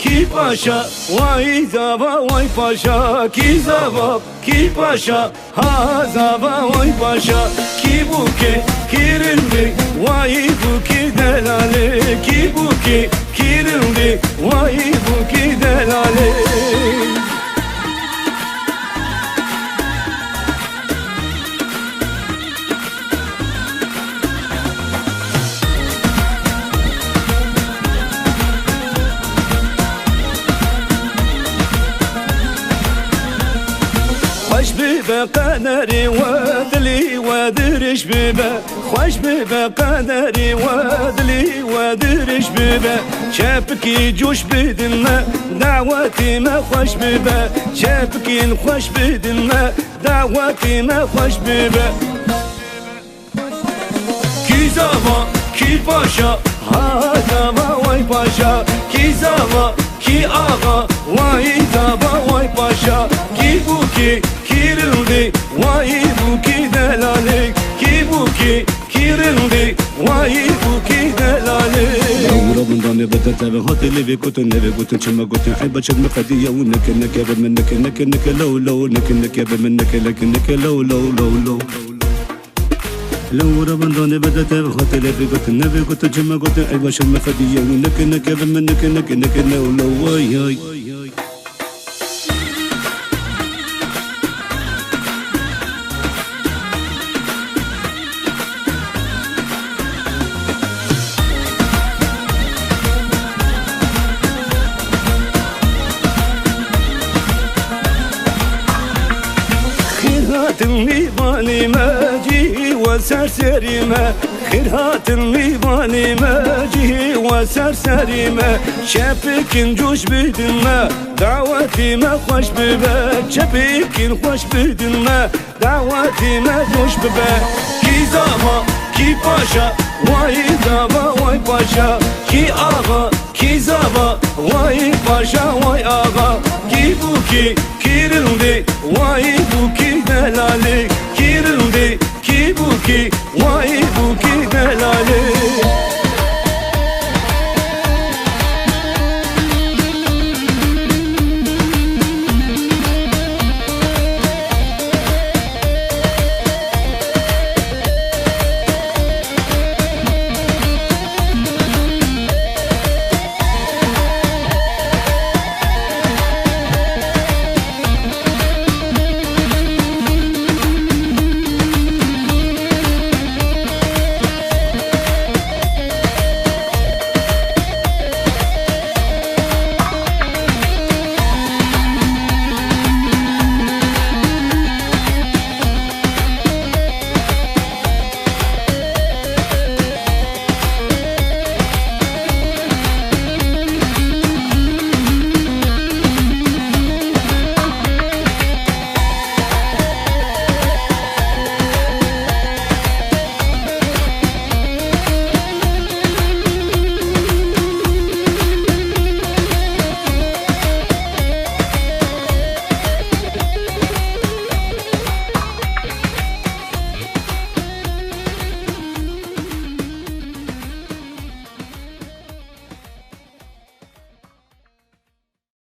کی پاشا وای زبا وای پاشا کی زبا کی پاشا ها زبا وای پاشا کی بوکه kirindi vay bu ki delale ki bu ki kirindi vay bu ki delale خوش ببه قدری ودلی ودرش ببه خوش ببه قدری ودلی ودرش ببه شبکی جوش بدن ما دعوتی ما خوش ببه شبکین خوش بدن ما دعوتی ما خوش ببه کی زما کی پاشا ها زما وای پاشا کی زما کی آقا وای زما وای پاشا کی بوکی kirindi vay bu ki delale ki bu ki kirindi vay bu ki delale رمضان بدت بهاتلي في كنت نبي كنت شما كنت حب شد مقدية ونك نك يا منك نك نك لو لو نك نك يا منك لك نك لو لو لو لو لو رمضان بدت بهاتلي في كنت نبي كنت شما كنت حب شد مقدية ونك نك يا منك نك نك لو لو واي هاي الميباني ماجي وسرسري ما خيرات الميباني ماجي وسرسري ما شافك نجوش بدن ما دعوتي ما خوش ببا شافك خوش بدن ما دعوتي ما جوش ببا كي زما كي باشا واي زما واي باشا كي آغا كي زما واي باشا واي آغا كي بوكي kirindi vay bu ki delale kirindi ki bu ki